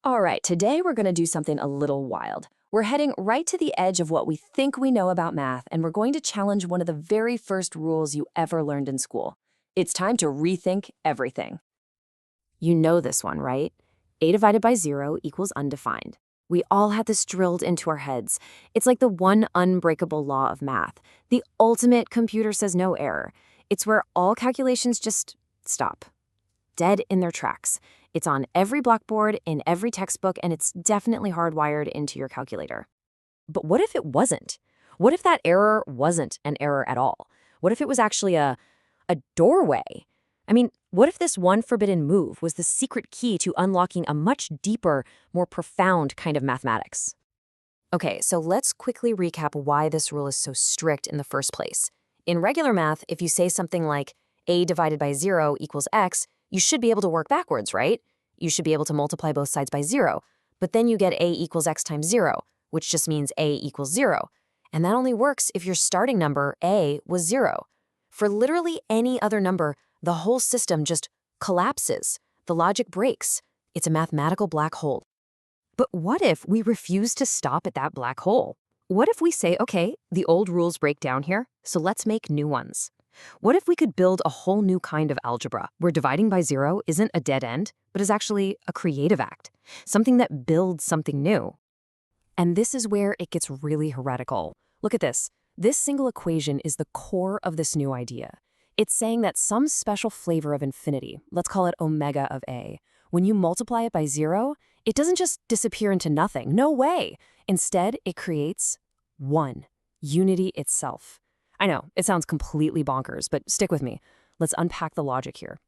All right, today we're going to do something a little wild. We're heading right to the edge of what we think we know about math, and we're going to challenge one of the very first rules you ever learned in school. It's time to rethink everything. You know this one, right? A divided by 0 equals undefined. We all had this drilled into our heads. It's like the one unbreakable law of math. The ultimate computer says no error. It's where all calculations just stop, dead in their tracks. It's on every blackboard, in every textbook, and it's definitely hardwired into your calculator. But what if it wasn't? What if that error wasn't an error at all? What if it was actually a doorway? I mean, what if this one forbidden move was the secret key to unlocking a much deeper, more profound kind of mathematics? Okay, so let's quickly recap why this rule is so strict in the first place. In regular math, if you say something like a divided by 0 equals x, you should be able to work backwards, right? You should be able to multiply both sides by 0. But then you get a equals x times 0, which just means a equals 0. And that only works if your starting number, a, was 0. For literally any other number, the whole system just collapses. The logic breaks. It's a mathematical black hole. But what if we refuse to stop at that black hole? What if we say, okay, the old rules break down here, so let's make new ones? What if we could build a whole new kind of algebra where dividing by 0 isn't a dead end, but is actually a creative act, something that builds something new? And this is where it gets really heretical. Look at this. This single equation is the core of this new idea. It's saying that some special flavor of infinity, let's call it omega of a, when you multiply it by 0, it doesn't just disappear into nothing. No way. Instead, it creates 1, unity itself. I know, it sounds completely bonkers, but stick with me. Let's unpack the logic here.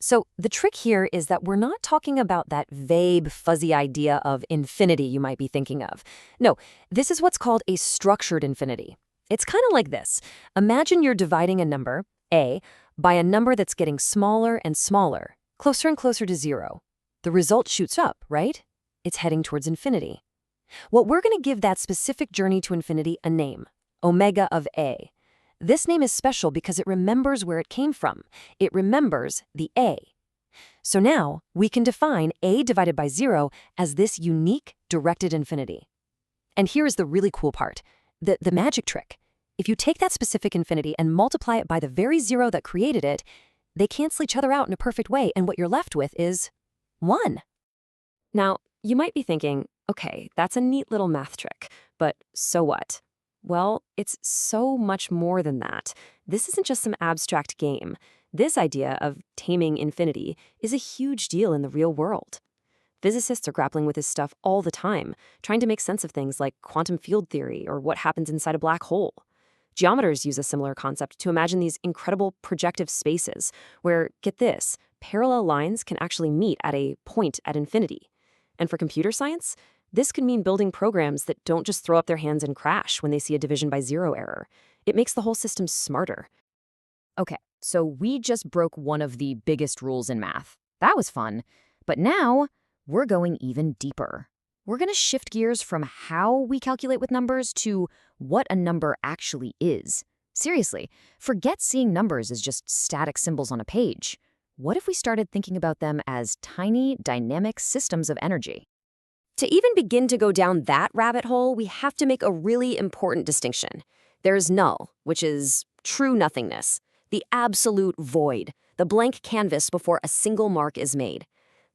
So the trick here is that we're not talking about that vague, fuzzy idea of infinity you might be thinking of. No, this is what's called a structured infinity. It's kind of like this. Imagine you're dividing a number, a, by a number that's getting smaller and smaller, closer and closer to 0. The result shoots up, right? It's heading towards infinity. Well, we're going to give that specific journey to infinity a name. Omega of a. This name is special because it remembers where it came from. It remembers the a. So now we can define a divided by 0 as this unique directed infinity. And here is the really cool part, the magic trick. If you take that specific infinity and multiply it by the very 0 that created it, they cancel each other out in a perfect way, and what you're left with is 1. Now, you might be thinking, okay, that's a neat little math trick, but so what? Well, it's so much more than that. This isn't just some abstract game. This idea of taming infinity is a huge deal in the real world. Physicists are grappling with this stuff all the time, trying to make sense of things like quantum field theory or what happens inside a black hole. Geometers use a similar concept to imagine these incredible projective spaces where, get this, parallel lines can actually meet at a point at infinity. And for computer science, this could mean building programs that don't just throw up their hands and crash when they see a division by 0 error. It makes the whole system smarter. Okay, so we just broke one of the biggest rules in math. That was fun. But now we're going even deeper. We're going to shift gears from how we calculate with numbers to what a number actually is. Seriously, forget seeing numbers as just static symbols on a page. What if we started thinking about them as tiny, dynamic systems of energy? To even begin to go down that rabbit hole, we have to make a really important distinction. There's null, which is true nothingness, the absolute void, the blank canvas before a single mark is made.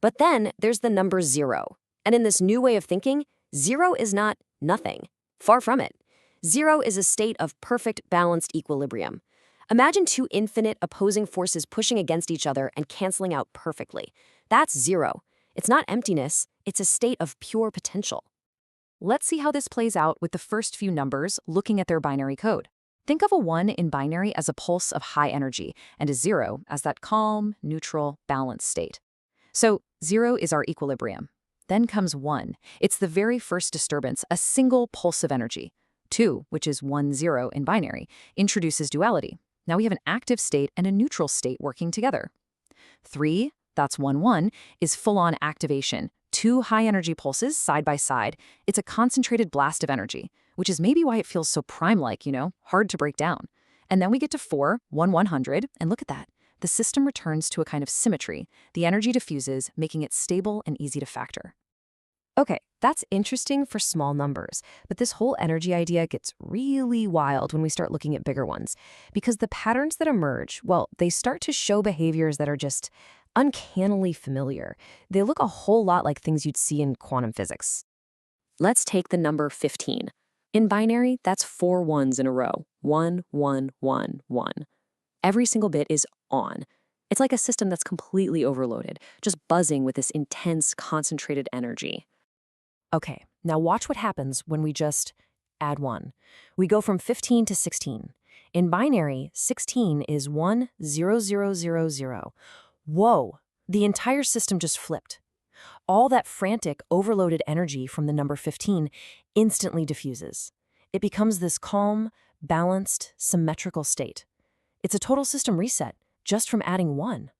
But then there's the number 0. And in this new way of thinking, 0 is not nothing. Far from it. 0 is a state of perfect balanced equilibrium. Imagine two infinite opposing forces pushing against each other and canceling out perfectly. That's 0. It's not emptiness, it's a state of pure potential. Let's see how this plays out with the first few numbers looking at their binary code. Think of a 1 in binary as a pulse of high energy and a 0 as that calm, neutral, balanced state. So 0 is our equilibrium. Then comes 1. It's the very first disturbance, a single pulse of energy. 2, which is 1, 0 in binary, introduces duality. Now we have an active state and a neutral state working together. 3, that's 1, 1, is full-on activation. 2 high-energy pulses side by side. It's a concentrated blast of energy, which is maybe why it feels so prime-like, hard to break down. And then we get to 4, 1, 100, and look at that. The system returns to a kind of symmetry. The energy diffuses, making it stable and easy to factor. Okay, that's interesting for small numbers, but this whole energy idea gets really wild when we start looking at bigger ones. Because the patterns that emerge, well, they start to show behaviors that are just uncannily familiar. They look a whole lot like things you'd see in quantum physics. Let's take the number 15. In binary, that's four ones in a row. 1, 1, 1, 1. Every single bit is on. It's like a system that's completely overloaded, just buzzing with this intense, concentrated energy. Okay, now watch what happens when we just add 1. We go from 15 to 16. In binary, 16 is 1, 0, 0, 0, 0. Whoa, the entire system just flipped. All that frantic, overloaded energy from the number 15 instantly diffuses. It becomes this calm, balanced, symmetrical state. It's a total system reset, just from adding 1.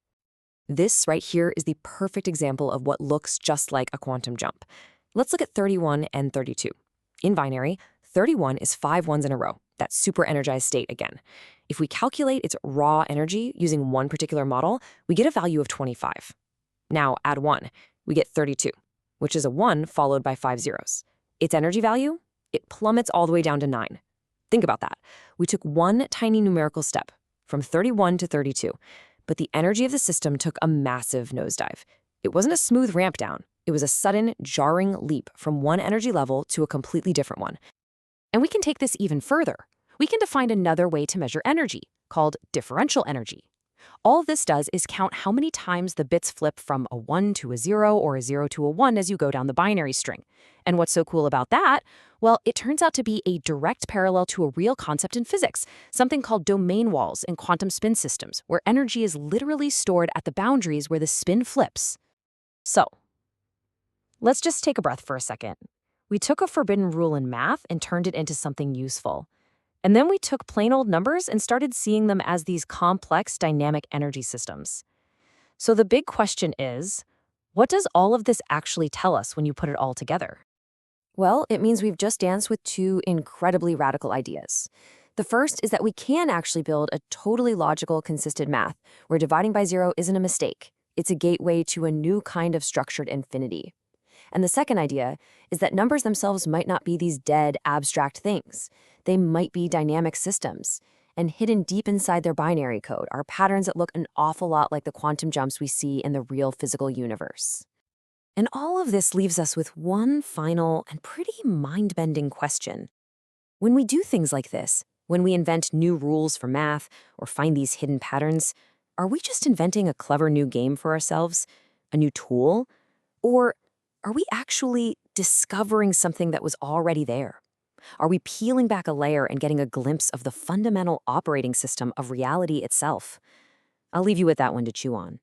This right here is the perfect example of what looks just like a quantum jump. Let's look at 31 and 32. In binary, 31 is 5 ones in a row, that super energized state again. If we calculate its raw energy using one particular model, we get a value of 25. Now add 1, we get 32, which is a 1 followed by 5 zeros. Its energy value? It plummets all the way down to 9. Think about that. We took one tiny numerical step, from 31 to 32, but the energy of the system took a massive nosedive. It wasn't a smooth ramp down. It was a sudden, jarring leap from one energy level to a completely different one. And we can take this even further. We can define another way to measure energy, called differential energy. All this does is count how many times the bits flip from a 1 to a 0 or a 0 to a 1 as you go down the binary string. And what's so cool about that? Well, it turns out to be a direct parallel to a real concept in physics, something called domain walls in quantum spin systems, where energy is literally stored at the boundaries where the spin flips. So, let's just take a breath for a second. We took a forbidden rule in math and turned it into something useful. And then we took plain old numbers and started seeing them as these complex dynamic energy systems. So the big question is, what does all of this actually tell us when you put it all together? Well, it means we've just danced with two incredibly radical ideas. The first is that we can actually build a totally logical, consistent math where dividing by zero isn't a mistake. It's a gateway to a new kind of structured infinity. And the second idea is that numbers themselves might not be these dead, abstract things. They might be dynamic systems. And hidden deep inside their binary code are patterns that look an awful lot like the quantum jumps we see in the real physical universe. And all of this leaves us with one final and pretty mind-bending question. When we do things like this, when we invent new rules for math or find these hidden patterns, are we just inventing a clever new game for ourselves, a new tool? Or are we actually discovering something that was already there? Are we peeling back a layer and getting a glimpse of the fundamental operating system of reality itself? I'll leave you with that one to chew on.